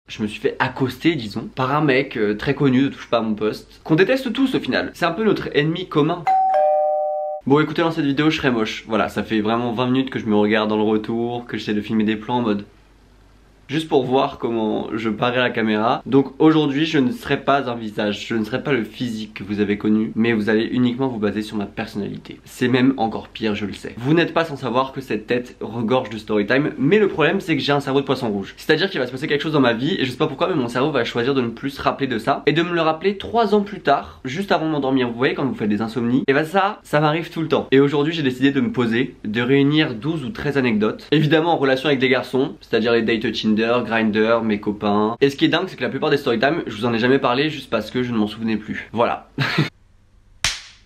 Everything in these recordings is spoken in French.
Je me suis fait accoster, disons, par un mec très connu de Touche pas à mon poste, qu'on déteste tous au final. C'est un peu notre ennemi commun. Bon, écoutez, dans cette vidéo, je serai moche. Voilà, ça fait vraiment 20 minutes que je me regarde dans le retour, que j'essaie de filmer des plans en mode... juste pour voir comment je parais à la caméra. Donc aujourd'hui je ne serai pas un visage, je ne serai pas le physique que vous avez connu, mais vous allez uniquement vous baser sur ma personnalité. C'est même encore pire, je le sais. Vous n'êtes pas sans savoir que cette tête regorge de storytime, mais le problème c'est que j'ai un cerveau de poisson rouge. C'est-à-dire qu'il va se passer quelque chose dans ma vie et je sais pas pourquoi, mais mon cerveau va choisir de ne plus se rappeler de ça et de me le rappeler 3 ans plus tard, juste avant de m'endormir. Vous voyez quand vous faites des insomnies, et bah ça m'arrive tout le temps. Et aujourd'hui j'ai décidé de me poser, de réunir 12 ou 13 anecdotes, évidemment en relation avec des garçons, c'est-à-dire les dates Tinder, Grindr, mes copains. Et ce qui est dingue, c'est que la plupart des storytime, je vous en ai jamais parlé juste parce que je ne m'en souvenais plus. Voilà.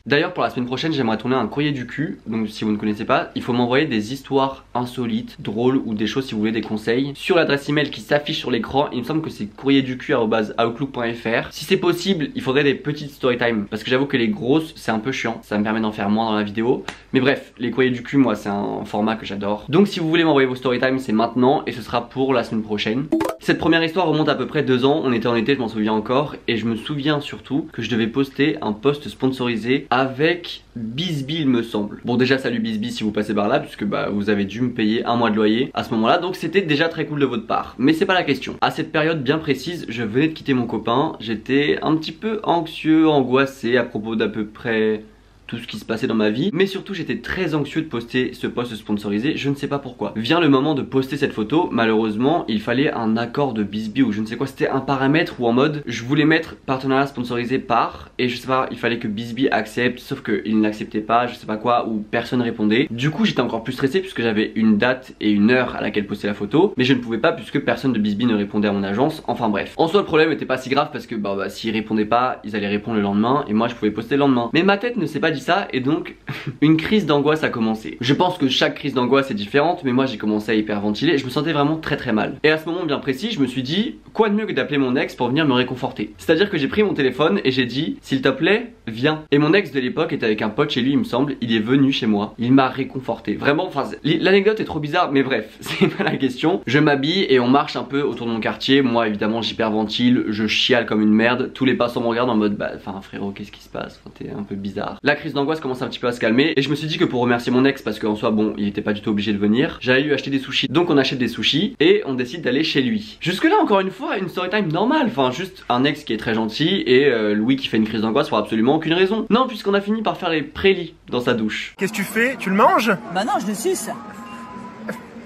D'ailleurs pour la semaine prochaine j'aimerais tourner un courrier du cul. Donc si vous ne connaissez pas, il faut m'envoyer des histoires insolites, drôles ou des choses si vous voulez, des conseils sur l'adresse email qui s'affiche sur l'écran. Il me semble que c'est courrierducu@outlook.fr. Si c'est possible, il faudrait des petites storytime parce que j'avoue que les grosses c'est un peu chiant, ça me permet d'en faire moins dans la vidéo. Mais bref, les courriers du cul, moi c'est un format que j'adore. Donc si vous voulez m'envoyer vos storytime, c'est maintenant et ce sera pour la semaine prochaine. Cette première histoire remonte à peu près 2 ans, on était en été, je m'en souviens encore, et je me souviens surtout que je devais poster un post sponsorisé avec Bizby il me semble. Bon déjà salut Bizby si vous passez par là, puisque bah vous avez dû me payer 1 mois de loyer à ce moment là, donc c'était déjà très cool de votre part. Mais c'est pas la question. À cette période bien précise, je venais de quitter mon copain, j'étais un petit peu anxieux, angoissé à propos d'à peu près... tout ce qui se passait dans ma vie, mais surtout j'étais très anxieux de poster ce post sponsorisé, je ne sais pas pourquoi. Vient le moment de poster cette photo, malheureusement il fallait un accord de Bizby ou je ne sais quoi, c'était un paramètre ou en mode je voulais mettre partenariat sponsorisé par, et je sais pas, il fallait que Bizby accepte, sauf qu'il n'acceptait pas, je sais pas quoi, ou personne répondait. Du coup j'étais encore plus stressé puisque j'avais une date et une heure à laquelle poster la photo, mais je ne pouvais pas puisque personne de Bizby ne répondait à mon agence, enfin bref. En soi le problème était pas si grave parce que bah s'ils répondaient pas, ils allaient répondre le lendemain et moi je pouvais poster le lendemain. Mais ma tête ne s'est pas dit ça et donc une crise d'angoisse a commencé. Je pense que chaque crise d'angoisse est différente, mais moi j'ai commencé à hyperventiler, je me sentais vraiment très mal. Et à ce moment bien précis, je me suis dit quoi de mieux que d'appeler mon ex pour venir me réconforter. C'est-à-dire que j'ai pris mon téléphone et j'ai dit s'il te plaît, viens. Et mon ex de l'époque était avec un pote chez lui, il me semble, il est venu chez moi, il m'a réconforté. Vraiment, enfin l'anecdote est trop bizarre, mais bref, c'est pas la question. Je m'habille et on marche un peu autour de mon quartier. Moi évidemment j'hyperventile, je chiale comme une merde, tous les passants me regardent en mode bah enfin frérot qu'est-ce qui se passe, enfin, t'es un peu bizarre. La crise d'angoisse commence un petit peu à se calmer et je me suis dit que pour remercier mon ex, parce qu'en soi bon il était pas du tout obligé de venir, j'allais lui acheter des sushis. Donc on achète des sushis et on décide d'aller chez lui. Jusque là encore une fois une storytime normale, enfin juste un ex qui est très gentil et Louis qui fait une crise d'angoisse pour absolument aucune raison. Non, puisqu'on a fini par faire les prélits dans sa douche. Qu'est-ce que tu fais? Tu le manges? Bah non, je le suce.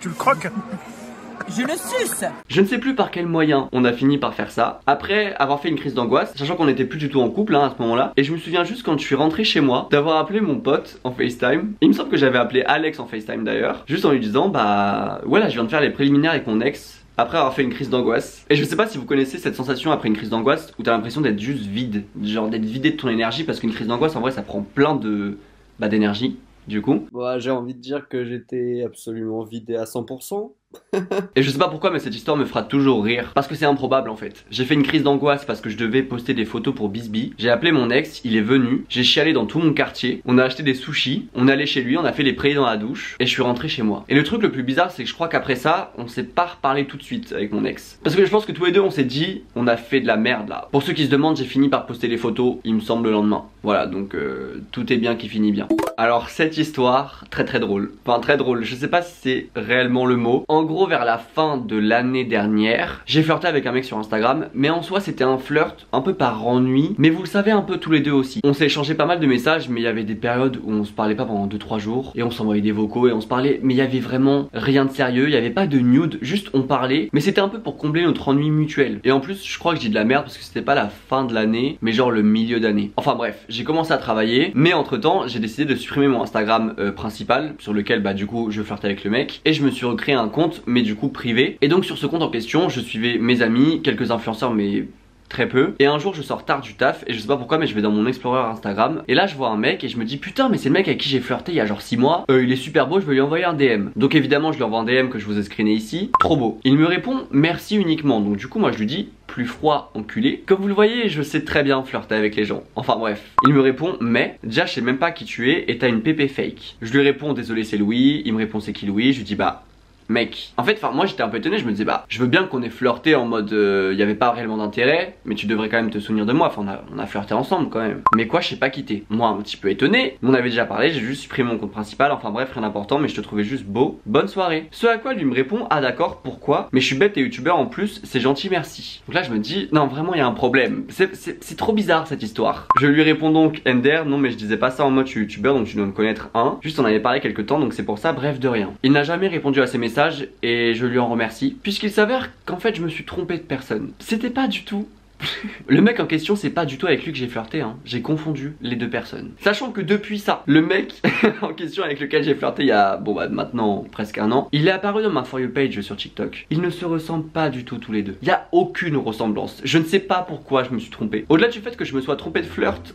Tu le croques? Je le suce. Je ne sais plus par quel moyen on a fini par faire ça. Après avoir fait une crise d'angoisse, sachant qu'on était plus du tout en couple à ce moment là. Et je me souviens juste quand je suis rentré chez moi d'avoir appelé mon pote en FaceTime. Il me semble que j'avais appelé Alex en FaceTime d'ailleurs, juste en lui disant bah voilà je viens de faire les préliminaires avec mon ex après avoir fait une crise d'angoisse. Et je sais pas si vous connaissez cette sensation après une crise d'angoisse où t'as l'impression d'être juste vide, genre d'être vidé de ton énergie, parce qu'une crise d'angoisse en vrai ça prend plein de d'énergie du coup. Bah, j'ai envie de dire que j'étais absolument vidé à 100%. Et je sais pas pourquoi mais cette histoire me fera toujours rire parce que c'est improbable en fait. J'ai fait une crise d'angoisse parce que je devais poster des photos pour Bizby. J'ai appelé mon ex, il est venu, j'ai chialé dans tout mon quartier, on a acheté des sushis, on est allé chez lui, on a fait les prélits dans la douche et je suis rentré chez moi. Et le truc le plus bizarre c'est que je crois qu'après ça on s'est pas reparlé tout de suite avec mon ex. Parce que je pense que tous les deux on s'est dit on a fait de la merde là. Pour ceux qui se demandent, j'ai fini par poster les photos il me semble le lendemain. Voilà donc tout est bien qui finit bien. Alors cette histoire très drôle, enfin très drôle, je sais pas si c'est réellement le mot. En gros vers la fin de l'année dernière, j'ai flirté avec un mec sur Instagram, mais en soi c'était un flirt un peu par ennui, mais vous le savez un peu tous les deux aussi. On s'est échangé pas mal de messages, mais il y avait des périodes où on se parlait pas pendant 2-3 jours, et on s'envoyait des vocaux et on se parlait, mais il y avait vraiment rien de sérieux, il y avait pas de nude, juste on parlait, mais c'était un peu pour combler notre ennui mutuel. Et en plus je crois que je dis de la merde parce que c'était pas la fin de l'année, mais genre le milieu d'année. Enfin bref, j'ai commencé à travailler, mais entre temps j'ai décidé de supprimer mon Instagram principal, sur lequel bah du coup je flirtais avec le mec, et je me suis recréé un compte, mais du coup privé. Et donc sur ce compte en question je suivais mes amis, quelques influenceurs mais très peu. Et un jour je sors tard du taf et je sais pas pourquoi mais je vais dans mon Explorer Instagram et là je vois un mec et je me dis putain mais c'est le mec avec qui j'ai flirté il y a genre 6 mois, il est super beau, je vais lui envoyer un DM. Donc évidemment je lui envoie un DM que je vous ai screené ici, trop beau. Il me répond merci uniquement, donc du coup moi je lui dis plus froid enculé. Comme vous le voyez je sais très bien flirter avec les gens. Enfin bref, il me répond mais déjà je sais même pas qui tu es et t'as une pépé fake. Je lui réponds désolé c'est Louis, il me répond c'est qui Louis, je lui dis bah mec. En fait, moi j'étais un peu étonné, je me disais bah je veux bien qu'on ait flirté en mode il y avait pas réellement d'intérêt, mais tu devrais quand même te souvenir de moi, enfin on a flirté ensemble quand même. Mais quoi, je sais pas quitté. Moi un petit peu étonné, on avait déjà parlé, j'ai juste supprimé mon compte principal, enfin bref, rien d'important, mais je te trouvais juste beau. Bonne soirée. Ce à quoi lui me répond ah d'accord, pourquoi? Mais je suis bête, t'es youtubeur en plus, c'est gentil, merci. Donc là je me dis non vraiment il y a un problème. C'est trop bizarre cette histoire. Je lui réponds donc Ender, non mais je disais pas ça en mode je suis youtubeur donc tu dois me connaître un. Juste on avait parlé quelques temps donc c'est pour ça, bref de rien. Il n'a jamais répondu à ses messages et je lui en remercie, puisqu'il s'avère qu'en fait je me suis trompé de personne. C'était pas du tout le mec en question, c'est pas du tout avec lui que j'ai flirté, hein. J'ai confondu les deux personnes. Sachant que depuis ça, le mec en question avec lequel j'ai flirté il y a, bon bah maintenant presque un an, il est apparu dans ma For You page sur TikTok. Ils ne se ressemblent pas du tout tous les deux. Il y a aucune ressemblance. Je ne sais pas pourquoi je me suis trompé. Au-delà du fait que je me sois trompé de flirt,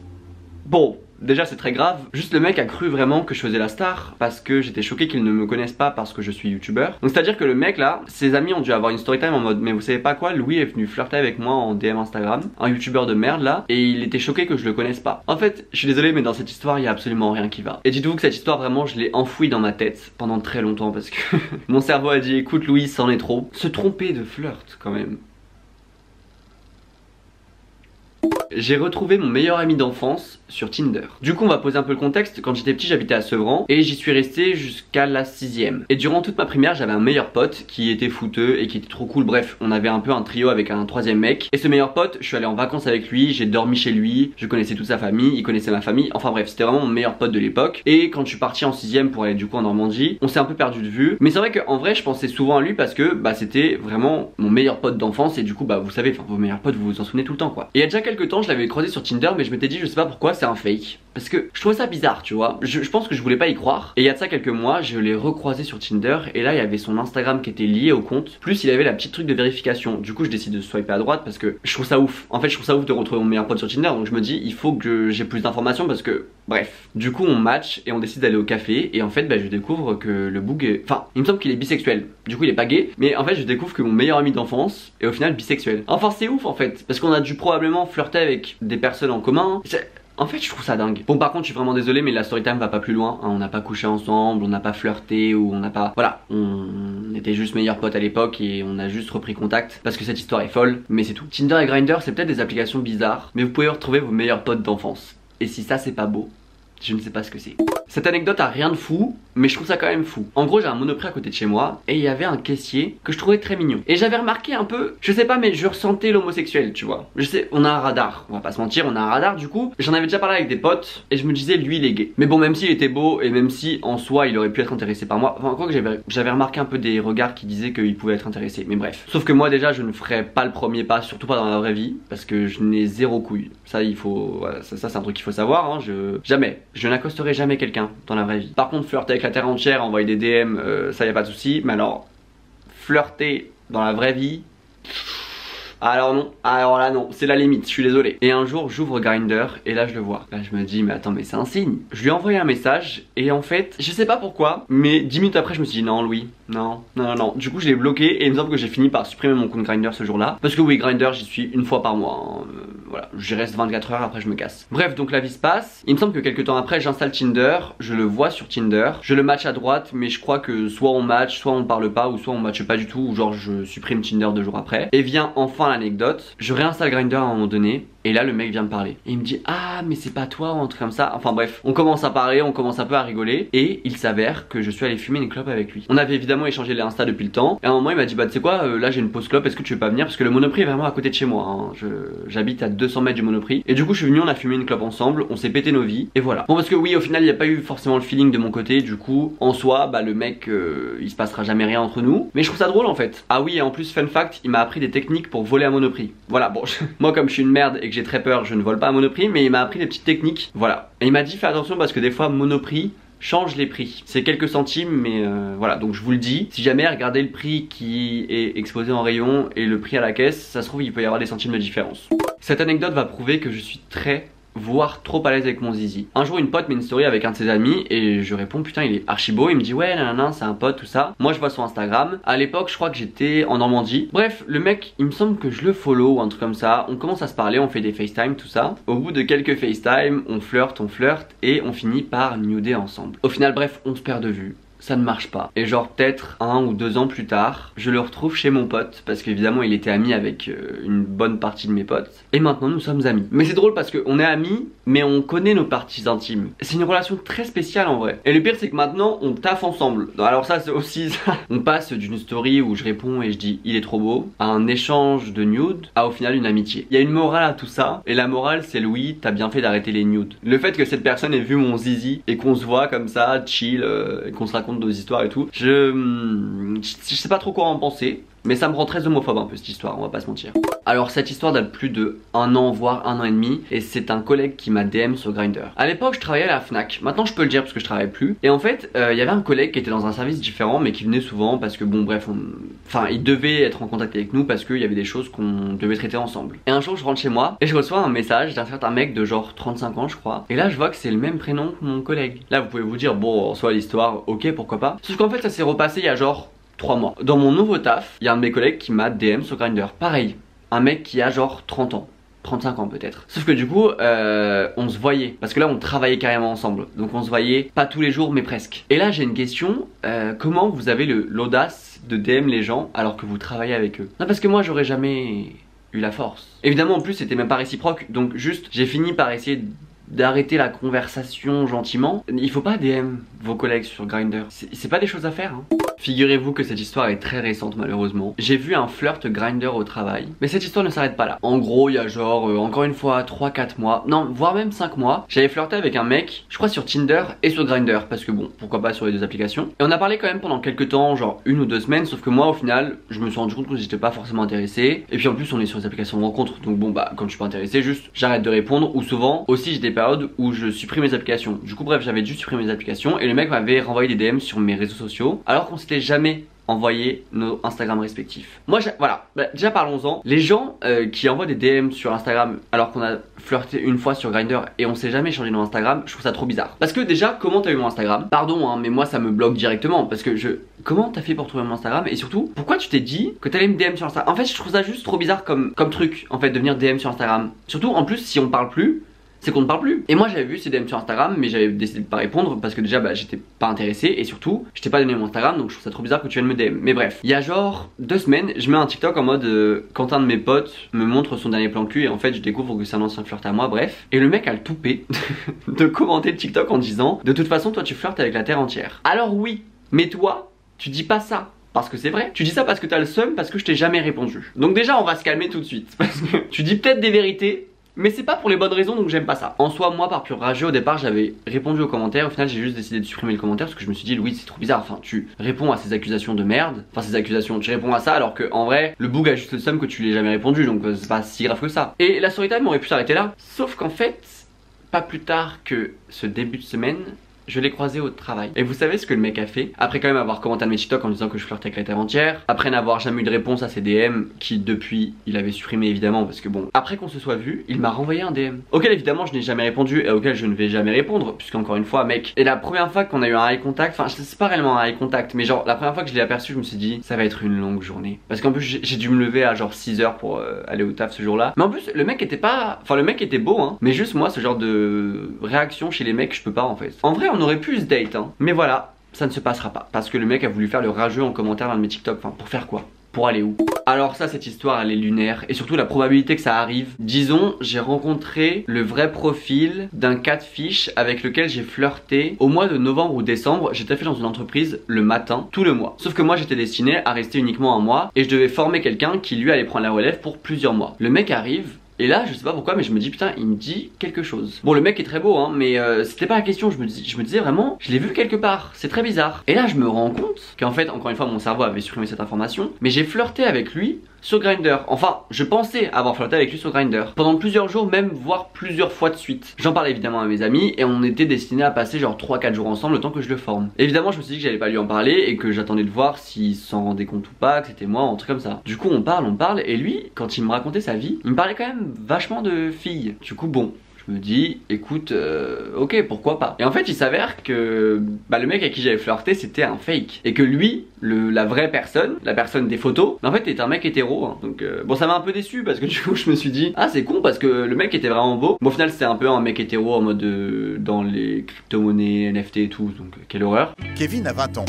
bon, déjà c'est très grave. Juste le mec a cru vraiment que je faisais la star parce que j'étais choqué qu'il ne me connaisse pas parce que je suis youtubeur. Donc c'est à dire que le mec là, ses amis ont dû avoir une story time en mode mais vous savez pas quoi, Louis est venu flirter avec moi en DM Instagram, un youtubeur de merde là, et il était choqué que je le connaisse pas. En fait je suis désolé mais dans cette histoire il y a absolument rien qui va. Et dites-vous que cette histoire vraiment je l'ai enfouie dans ma tête pendant très longtemps parce que mon cerveau a dit écoute Louis, c'en est trop. Se tromper de flirt quand même. J'ai retrouvé mon meilleur ami d'enfance sur Tinder. Du coup on va poser un peu le contexte. Quand j'étais petit j'habitais à Sevran et j'y suis resté jusqu'à la 6ème. Et durant toute ma primaire j'avais un meilleur pote qui était fouteux et qui était trop cool. Bref, on avait un peu un trio avec un troisième mec. Et ce meilleur pote, je suis allé en vacances avec lui, j'ai dormi chez lui, je connaissais toute sa famille, il connaissait ma famille. Enfin bref, c'était vraiment mon meilleur pote de l'époque. Et quand je suis parti en 6ème pour aller du coup en Normandie, on s'est un peu perdu de vue. Mais c'est vrai qu'en vrai je pensais souvent à lui parce que bah c'était vraiment mon meilleur pote d'enfance. Et du coup bah vous savez, enfin vos meilleurs potes vous vous en souvenez tout le temps quoi. Et il y a déjà quelques temps je l'avais croisé sur Tinder mais je m'étais dit je sais pas pourquoi c'est un fake. Parce que je trouvais ça bizarre tu vois. Je pense que je voulais pas y croire. Et il y a de ça quelques mois je l'ai recroisé sur Tinder. Et là il y avait son Instagram qui était lié au compte. Plus il avait la petite truc de vérification. Du coup je décide de swiper à droite parce que je trouve ça ouf. En fait je trouve ça ouf de retrouver mon meilleur pote sur Tinder. Donc je me dis il faut que j'ai plus d'informations parce que bref. Du coup on match et on décide d'aller au café. Et en fait bah, je découvre que le boug est... Enfin il me semble qu'il est bisexuel. Du coup il est pas gay. Mais en fait je découvre que mon meilleur ami d'enfance est au final bisexuel. Enfin c'est ouf en fait. Parce qu'on a dû probablement flirter avec des personnes en commun. En fait je trouve ça dingue. Bon par contre je suis vraiment désolé mais la story time va pas plus loin hein. On n'a pas couché ensemble, on n'a pas flirté ou on n'a pas... Voilà, on était juste meilleurs potes à l'époque et on a juste repris contact parce que cette histoire est folle, mais c'est tout. Tinder et Grindr c'est peut-être des applications bizarres, mais vous pouvez retrouver vos meilleurs potes d'enfance. Et si ça c'est pas beau, je ne sais pas ce que c'est. Cette anecdote a rien de fou, mais je trouve ça quand même fou. En gros j'ai un Monoprix à côté de chez moi et il y avait un caissier que je trouvais très mignon. Et j'avais remarqué un peu, je sais pas mais je ressentais l'homosexuel tu vois. Je sais, on a un radar, on va pas se mentir, on a un radar du coup. J'en avais déjà parlé avec des potes et je me disais lui il est gay. Mais bon même s'il était beau et même si en soi il aurait pu être intéressé par moi. Enfin quoi que j'avais remarqué un peu des regards qui disaient qu'il pouvait être intéressé. Mais bref. Sauf que moi déjà je ne ferais pas le premier pas, surtout pas dans la vraie vie. Parce que je n'ai zéro couille. Ça il faut, voilà, ça c'est un truc qu'il faut savoir hein. Jamais, je n'accosterai jamais quelqu'un dans la vraie vie. Par contre flirter avec la terre entière, envoyer des DM, ça y a pas de souci. Mais alors flirter dans la vraie vie, alors non, alors là non, c'est la limite, je suis désolé. Et un jour j'ouvre Grindr et là je le vois. Là je me dis mais attends mais c'est un signe. Je lui ai envoyé un message et en fait je sais pas pourquoi mais 10 minutes après je me suis dit non Louis, non. Du coup je l'ai bloqué et il me semble que j'ai fini par supprimer mon compte Grindr ce jour là. Parce que oui Grindr j'y suis une fois par mois hein. Voilà, j'y reste 24 heures après je me casse. Bref donc la vie se passe. Il me semble que quelques temps après j'installe Tinder. Je le vois sur Tinder. Je le match à droite mais je crois que soit on match, soit on parle pas ou soit on matche pas du tout. Ou genre je supprime Tinder 2 jours après. Et vient enfin l'anecdote. Je réinstalle Grindr à un moment donné. Et là le mec vient me parler et il me dit ah mais c'est pas toi ou un truc comme ça. Enfin bref, on commence à parler, on commence un peu à rigoler. Et il s'avère que je suis allé fumer une clope avec lui. On avait évidemment échangé les Insta depuis le temps. Et à un moment il m'a dit bah tu sais quoi là j'ai une pause clope, est-ce que tu veux pas venir? Parce que le Monoprix est vraiment à côté de chez moi hein. J'habite à 200 mètres du Monoprix. Et du coup je suis venu, on a fumé une clope ensemble, on s'est pété nos vies. Et voilà. Bon parce que oui au final il n'y a pas eu forcément le feeling de mon côté. Du coup en soi bah le mec il se passera jamais rien entre nous. Mais je trouve ça drôle en fait. Ah oui et en plus fun fact, il m'a appris des techniques pour voler à Monoprix. Voilà bon moi comme je suis une merde et que j'ai très peur je ne vole pas à Monoprix, mais il m'a appris des petites techniques. Voilà. Et il m'a dit fais attention parce que des fois Monoprix change les prix. C'est quelques centimes mais voilà donc je vous le dis. Si jamais regardez le prix qui est exposé en rayon et le prix à la caisse, ça se trouve il peut y avoir des centimes de différence. Cette anecdote va prouver que je suis très voire trop à l'aise avec mon zizi. Un jour une pote met une story avec un de ses amis et je réponds putain il est archi beau. Il me dit ouais nanana c'est un pote tout ça. Moi je vois son Instagram. À l'époque je crois que j'étais en Normandie. Bref le mec il me semble que je le follow ou un truc comme ça. On commence à se parler, on fait des FaceTime tout ça. Au bout de quelques FaceTime on flirte et on finit par nuder ensemble. Au final bref on se perd de vue. ça ne marche pas. Et genre peut-être 1 ou 2 ans plus tard, je le retrouve chez mon pote parce qu'évidemment il était ami avec une bonne partie de mes potes. Et maintenant nous sommes amis. Mais c'est drôle parce qu'on est amis mais on connaît nos parties intimes. C'est une relation très spéciale en vrai. Et le pire c'est que maintenant on taffe ensemble. Alors ça c'est aussi ça. On passe d'une story où je réponds et je dis il est trop beau à un échange de nudes à au final une amitié. Il y a une morale à tout ça et la morale c'est Louis, t'as bien fait d'arrêter les nudes. Le fait que cette personne ait vu mon zizi et qu'on se voit comme ça chill et qu'on se raconte nos histoires et tout, je sais pas trop quoi en penser. Mais ça me rend très homophobe un peu cette histoire, on va pas se mentir. Alors cette histoire date plus de 1 an voire 1 an et demi. Et c'est un collègue qui m'a DM sur Grindr. À l'époque je travaillais à la Fnac, maintenant je peux le dire parce que je travaille plus. Et en fait il y avait un collègue qui était dans un service différent mais qui venait souvent parce que bon bref enfin il devait être en contact avec nous parce qu'il y avait des choses qu'on devait traiter ensemble. Et un jour je rentre chez moi et je reçois un message d'un certain mec de genre 35 ans je crois. Et là je vois que c'est le même prénom que mon collègue. Là vous pouvez vous dire bon en soi l'histoire ok pourquoi pas. Sauf qu'en fait ça s'est repassé il y a genre 3 mois. Dans mon nouveau taf, il y a un de mes collègues qui m'a DM sur Grindr. Pareil, un mec qui a genre 30 ans. 35 ans peut-être. Sauf que du coup, on se voyait. Parce que là, on travaillait carrément ensemble. Donc on se voyait pas tous les jours, mais presque. Et là, j'ai une question. Comment vous avez l'audace de DM les gens alors que vous travaillez avec eux? Non, parce que moi, j'aurais jamais eu la force. Évidemment, en plus, c'était même pas réciproque. Donc juste, j'ai fini par essayer d'arrêter la conversation gentiment. Il faut pas DM vos collègues sur Grindr. C'est pas des choses à faire hein. Figurez-vous que cette histoire est très récente malheureusement. J'ai vu un flirt Grindr au travail. Mais cette histoire ne s'arrête pas là. En gros il y a genre encore une fois 3-4 mois, non voire même 5 mois, j'avais flirté avec un mec, je crois sur Tinder et sur Grindr. Parce que bon, pourquoi pas sur les deux applications. Et on a parlé quand même pendant quelques temps, genre 1 ou 2 semaines. Sauf que moi au final je me suis rendu compte que j'étais pas forcément intéressé. Et puis en plus on est sur les applications de rencontre. Donc bon bah quand je suis pas intéressé juste j'arrête de répondre. Ou souvent aussi j'ai des périodes où je supprime mes applications. Du coup bref j'avais dû supprimer mes applications. Et le mec m'avait renvoyé des DM sur mes réseaux sociaux alors qu'on s'était jamais envoyer nos Instagram respectifs. Moi voilà, déjà parlons-en. Les gens qui envoient des DM sur Instagram alors qu'on a flirté une fois sur Grindr et on s'est jamais échangé nos Instagram, je trouve ça trop bizarre. Parce que déjà, comment t'as eu mon Instagram? Pardon hein, mais moi ça me bloque directement parce que comment t'as fait pour trouver mon Instagram? Et surtout, pourquoi tu t'es dit que t'allais me DM sur Instagram? En fait je trouve ça juste trop bizarre comme truc en fait de venir DM sur Instagram. Surtout en plus si on parle plus, c'est qu'on ne parle plus. Et moi j'avais vu ces DM sur Instagram mais j'avais décidé de pas répondre parce que déjà bah j'étais pas intéressé et surtout je t'ai pas donné mon Instagram donc je trouve ça trop bizarre que tu viennes me DM. Mais bref, il y a genre 2 semaines je mets un TikTok en mode quand un de mes potes me montre son dernier plan cul et en fait je découvre que c'est un ancien flirt à moi, bref. Et le mec a le toupet de commenter le TikTok en disant de toute façon toi tu flirtes avec la terre entière. Alors oui, mais toi tu dis pas ça. Parce que c'est vrai, tu dis ça parce que t'as le seum, parce que je t'ai jamais répondu. Donc déjà on va se calmer tout de suite. Parce que tu dis peut-être des vérités mais c'est pas pour les bonnes raisons donc j'aime pas ça. En soi moi par pur rageux au départ j'avais répondu aux commentaires. Au final j'ai juste décidé de supprimer le commentaire parce que je me suis dit Louis c'est trop bizarre. Enfin tu réponds à ces accusations de merde. Enfin ces accusations, tu réponds à ça alors que en vrai le boug a juste le seum que tu l'aies jamais répondu. Donc c'est pas si grave que ça. Et la story time aurait pu s'arrêter là. Sauf qu'en fait pas plus tard que ce début de semaine je l'ai croisé au travail. Et vous savez ce que le mec a fait? Après quand même avoir commenté à mes TikTok en disant que je flirtais avec la terre entière, après n'avoir jamais eu de réponse à ses DM qui depuis il avait supprimé évidemment parce que bon, après qu'on se soit vu, il m'a renvoyé un DM auquel évidemment je n'ai jamais répondu et auquel je ne vais jamais répondre puisqu'encore une fois mec, et la première fois qu'on a eu un eye contact, enfin c'est pas réellement un eye contact mais genre la première fois que je l'ai aperçu je me suis dit ça va être une longue journée parce qu'en plus j'ai dû me lever à genre 6 h pour aller au taf ce jour là. Mais en plus le mec était pas, enfin le mec était beau hein, mais juste moi ce genre de réaction chez les mecs je peux pas en fait. En vrai on aurait pu se date hein, mais voilà, ça ne se passera pas parce que le mec a voulu faire le rageux en commentaire dans de mes TikTok. Enfin pour faire quoi? Pour aller où? Alors ça cette histoire elle est lunaire et surtout la probabilité que ça arrive. Disons j'ai rencontré le vrai profil d'un catfish avec lequel j'ai flirté au mois de novembre ou décembre. J'étais fait dans une entreprise le matin tout le mois. Sauf que moi j'étais destiné à rester uniquement un mois et je devais former quelqu'un qui lui allait prendre la relève pour plusieurs mois. Le mec arrive et là je sais pas pourquoi mais je me dis putain il me dit quelque chose. Bon le mec est très beau hein mais c'était pas la question, je me disais vraiment je l'ai vu quelque part, c'est très bizarre. Et là je me rends compte qu'en fait encore une fois mon cerveau avait supprimé cette information mais j'ai flirté avec lui sur Grindr. Enfin je pensais avoir flirté avec lui sur Grindr pendant plusieurs jours, même voire plusieurs fois de suite. J'en parlais évidemment à mes amis et on était destinés à passer genre 3-4 jours ensemble le temps que je le forme. Évidemment je me suis dit que j'allais pas lui en parler et que j'attendais de voir s'il s'en rendait compte ou pas, que c'était moi ou un truc comme ça. Du coup on parle et lui quand il me racontait sa vie il me parlait quand même vachement de filles. Du coup bon je me dis écoute ok pourquoi pas. Et en fait il s'avère que le mec avec qui j'avais flirté c'était un fake. Et que lui, la vraie personne, la personne des photos, en fait est un mec hétéro hein. Donc bon ça m'a un peu déçu parce que du coup je me suis dit ah c'est con parce que le mec était vraiment beau. Bon au final c'était un peu un mec hétéro en mode dans les crypto-monnaies, NFT et tout. Donc quelle horreur. Kevin a 20 ans.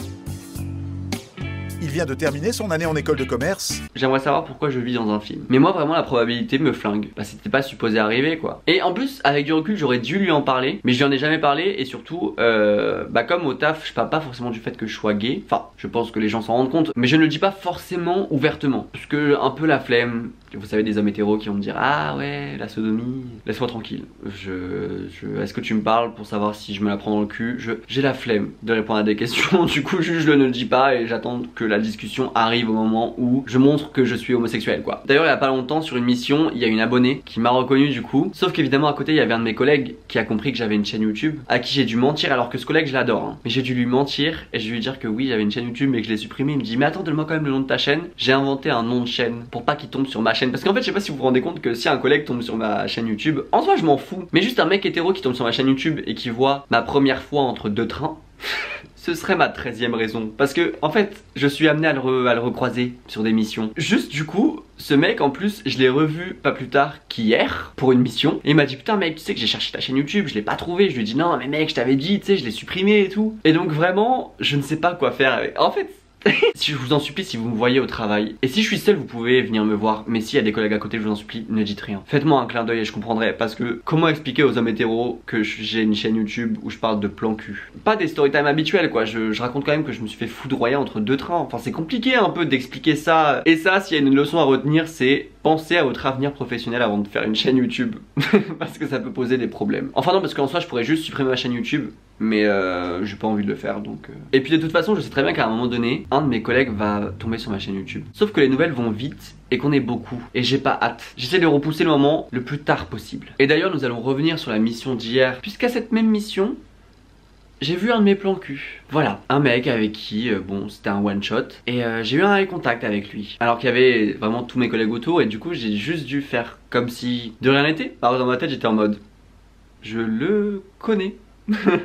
Il vient de terminer son année en école de commerce. J'aimerais savoir pourquoi je vis dans un film. Mais moi vraiment la probabilité me flingue. Bah c'était pas supposé arriver quoi. Et en plus avec du recul j'aurais dû lui en parler. Mais je lui en ai jamais parlé. Et surtout comme au taf je parle pas forcément du fait que je sois gay. Enfin je pense que les gens s'en rendent compte. Mais je ne le dis pas forcément ouvertement. Parce que un peu la flemme. Vous savez des hommes hétéros qui vont me dire ah ouais la sodomie. Laisse-moi tranquille. Est-ce que tu me parles pour savoir si je me la prends dans le cul? J'ai la flemme de répondre à des questions. Du coup je ne le dis pas et j'attends que la discussion arrive au moment où je montre que je suis homosexuel quoi. D'ailleurs il y a pas longtemps sur une mission il y a une abonnée qui m'a reconnu du coup. Sauf qu'évidemment à côté il y avait un de mes collègues qui a compris que j'avais une chaîne YouTube à qui j'ai dû mentir alors que ce collègue je l'adore hein. Mais j'ai dû lui mentir et je lui dire que oui j'avais une chaîne YouTube mais que je l'ai supprimée. Il me dit mais attends donne-moi quand même le nom de ta chaîne. J'ai inventé un nom de chaîne pour pas qu'il tombe sur ma chaîne. Parce qu'en fait je sais pas si vous vous rendez compte que si un collègue tombe sur ma chaîne YouTube, en soi je m'en fous. Mais juste un mec hétéro qui tombe sur ma chaîne YouTube et qui voit ma première fois entre deux trains ce serait ma 13e raison. Parce que en fait je suis amené à le recroiser sur des missions. Juste du coup ce mec en plus je l'ai revu pas plus tard qu'hier pour une mission. Et il m'a dit putain mec tu sais que j'ai cherché ta chaîne YouTube, je l'ai pas trouvé. Je lui ai dit non mais mec je t'avais dit tu sais je l'ai supprimé et tout. Et donc vraiment je ne sais pas quoi faire avec. En fait si je vous en supplie, si vous me voyez au travail et si je suis seul vous pouvez venir me voir. Mais s'il y a des collègues à côté je vous en supplie ne dites rien. Faites-moi un clin d'œil et je comprendrai. Parce que comment expliquer aux hommes hétéros que j'ai une chaîne YouTube où je parle de plan cul? Pas des storytime habituels quoi. Je raconte quand même que je me suis fait foudroyer entre deux trains. Enfin c'est compliqué un peu d'expliquer ça. Et ça s'il y a une leçon à retenir c'est pensez à votre avenir professionnel avant de faire une chaîne YouTube. Parce que ça peut poser des problèmes. Enfin non parce qu'en soi je pourrais juste supprimer ma chaîne YouTube. Mais j'ai pas envie de le faire donc Et puis de toute façon je sais très bien qu'à un moment donné un de mes collègues va tomber sur ma chaîne YouTube. Sauf que les nouvelles vont vite et qu'on est beaucoup. Et j'ai pas hâte. J'essaie de repousser le moment le plus tard possible. Et d'ailleurs nous allons revenir sur la mission d'hier. Puisqu'à cette même mission j'ai vu un de mes plans cul. Voilà, un mec avec qui, bon c'était un one shot. Et j'ai eu un eye contact avec lui. Alors qu'il y avait vraiment tous mes collègues autour. Et du coup j'ai juste dû faire comme si de rien n'était. Alors dans ma tête j'étais en mode je le connais.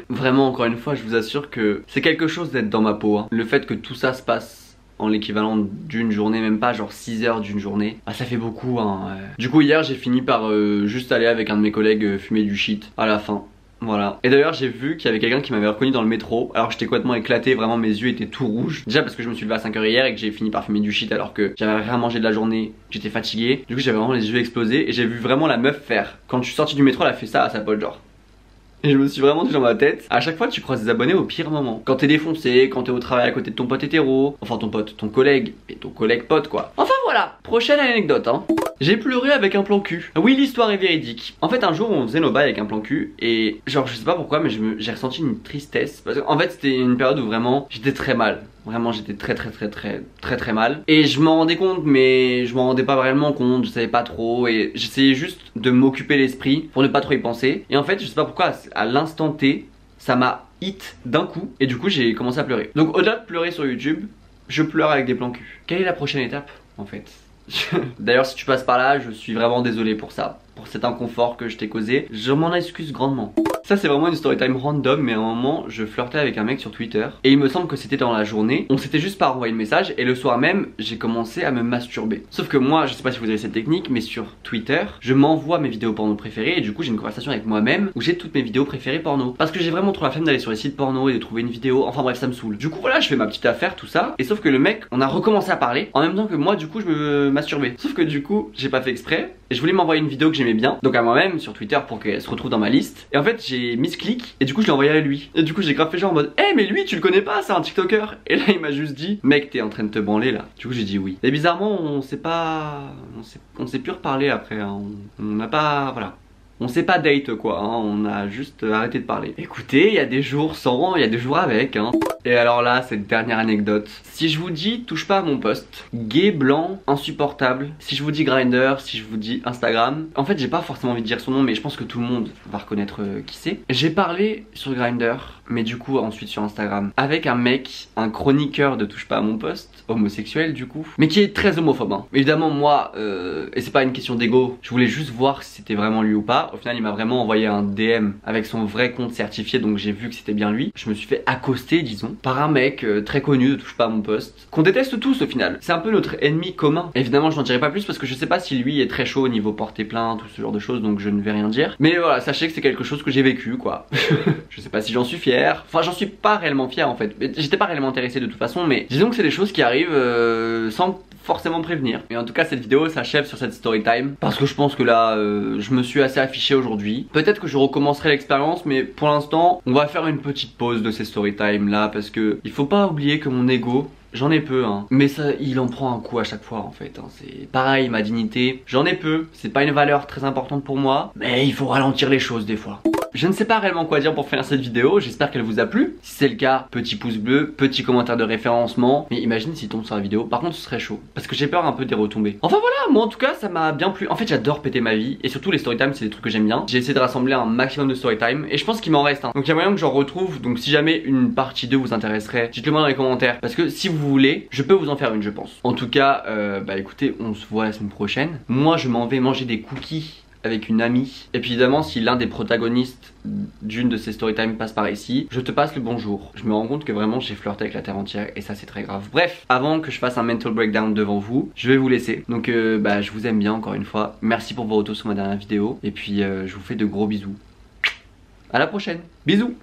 Vraiment encore une fois je vous assure que c'est quelque chose d'être dans ma peau hein. Le fait que tout ça se passe en l'équivalent d'une journée, même pas genre 6 heures d'une journée, bah ça fait beaucoup hein. Du coup hier j'ai fini par juste aller avec un de mes collègues fumer du shit à la fin. Voilà. Et d'ailleurs j'ai vu qu'il y avait quelqu'un qui m'avait reconnu dans le métro. Alors j'étais complètement éclaté, vraiment mes yeux étaient tout rouges. Déjà parce que je me suis levé à 5 h hier et que j'ai fini par fumer du shit alors que j'avais rien mangé de la journée. J'étais fatigué. Du coup j'avais vraiment les yeux explosés. Et j'ai vu vraiment la meuf faire. Quand je suis sorti du métro elle a fait ça à sa pote genre. Et je me suis vraiment dit dans ma tête, à chaque fois tu croises des abonnés au pire moment. Quand t'es défoncé, quand t'es au travail à côté de ton pote hétéro, enfin ton pote, ton collègue, et ton collègue pote quoi. Enfin voilà, prochaine anecdote hein. J'ai pleuré avec un plan cul. Oui l'histoire est véridique. En fait un jour on faisait nos bails avec un plan cul et genre je sais pas pourquoi mais j'ai ressenti une tristesse. Parce qu'en fait c'était une période où vraiment j'étais très mal. Vraiment j'étais très mal. Et je m'en rendais compte mais je m'en rendais pas vraiment compte, je savais pas trop. Et j'essayais juste de m'occuper l'esprit pour ne pas trop y penser. Et en fait je sais pas pourquoi à l'instant T ça m'a hit d'un coup. Et du coup j'ai commencé à pleurer. Donc au-delà de pleurer sur YouTube, je pleure avec des plans cul. Quelle est la prochaine étape en fait? D'ailleurs si tu passes par là je suis vraiment désolé pour ça. Pour cet inconfort que je t'ai causé, je m'en excuse grandement. Ça c'est vraiment une storytime random mais à un moment je flirtais avec un mec sur Twitter. Et il me semble que c'était dans la journée. On s'était juste pas envoyé le message et le soir même j'ai commencé à me masturber. Sauf que moi je sais pas si vous avez cette technique mais sur Twitter je m'envoie mes vidéos porno préférées. Et du coup j'ai une conversation avec moi-même où j'ai toutes mes vidéos préférées porno. Parce que j'ai vraiment trop la flemme d'aller sur les sites porno et de trouver une vidéo. Enfin bref ça me saoule. Du coup voilà je fais ma petite affaire tout ça. Et sauf que le mec on a recommencé à parler en même temps que moi du coup je me masturbais. Sauf que du coup j'ai pas fait exprès. Et je voulais m'envoyer une vidéo que j'aimais bien, donc à moi-même sur Twitter pour qu'elle se retrouve dans ma liste. Et en fait j'ai mis ce clic et du coup je l'ai envoyé à lui. Et du coup j'ai grave fait genre en mode eh mais lui tu le connais pas, c'est un TikToker. Et là il m'a juste dit mec t'es en train de te branler là. Du coup j'ai dit oui. Et bizarrement on s'est pas, on s'est plus reparlé après hein. On n'a pas, voilà. On s'est pas date quoi, hein. On a juste arrêté de parler. Écoutez, il y a des jours sans, il y a des jours avec hein. Et alors là, cette dernière anecdote. Si je vous dis touche pas à mon poste, gay, blanc, insupportable. Si je vous dis Grindr, si je vous dis Instagram. En fait j'ai pas forcément envie de dire son nom mais je pense que tout le monde va reconnaître qui c'est. J'ai parlé sur Grindr, mais du coup ensuite sur Instagram, avec un mec, un chroniqueur de touche pas à mon poste, homosexuel du coup, mais qui est très homophobe hein. Évidemment moi, et c'est pas une question d'ego, je voulais juste voir si c'était vraiment lui ou pas. tard. Au final il m'a vraiment envoyé un DM avec son vrai compte certifié, donc j'ai vu que c'était bien lui. Je me suis fait accoster disons par un mec très connu de Touche pas à mon poste, qu'on déteste tous au final. C'est un peu notre ennemi commun. Évidemment je n'en dirai pas plus parce que je sais pas si lui est très chaud au niveau porter plainte ou ce genre de choses, donc je ne vais rien dire. Mais voilà, sachez que c'est quelque chose que j'ai vécu quoi. Je sais pas si j'en suis fier. Enfin j'en suis pas réellement fier en fait. J'étais pas réellement intéressé de toute façon, mais disons que c'est des choses qui arrivent sans forcément prévenir. Et en tout cas cette vidéo s'achève sur cette story time parce que je pense que là je me suis assez affiché aujourd'hui. Peut-être que je recommencerai l'expérience, mais pour l'instant on va faire une petite pause de ces story time là parce que il faut pas oublier que mon ego, j'en ai peu hein, mais ça il en prend un coup à chaque fois en fait hein. C'est pareil, ma dignité, j'en ai peu, c'est pas une valeur très importante pour moi, mais il faut ralentir les choses des fois. Je ne sais pas réellement quoi dire pour finir cette vidéo, j'espère qu'elle vous a plu. Si c'est le cas, petit pouce bleu, petit commentaire de référencement. Mais imagine s'il tombe sur la vidéo, par contre ce serait chaud, parce que j'ai peur un peu des retombées. Enfin voilà, moi en tout cas ça m'a bien plu. En fait j'adore péter ma vie, et surtout les storytime c'est des trucs que j'aime bien. J'ai essayé de rassembler un maximum de storytime, et je pense qu'il m'en reste hein. Donc il y a moyen que j'en retrouve, donc si jamais une partie 2 vous intéresserait, dites-le moi dans les commentaires. Parce que si vous voulez, je peux vous en faire une je pense. En tout cas, bah écoutez, on se voit la semaine prochaine. Moi je m'en vais manger des cookies avec une amie. Et puis évidemment si l'un des protagonistes d'une de ces storytime passe par ici, je te passe le bonjour. Je me rends compte que vraiment j'ai flirté avec la terre entière et ça c'est très grave. Bref, avant que je fasse un mental breakdown devant vous, je vais vous laisser. Donc bah je vous aime bien encore une fois. Merci pour vos retours sur ma dernière vidéo. Et puis je vous fais de gros bisous. À la prochaine. Bisous.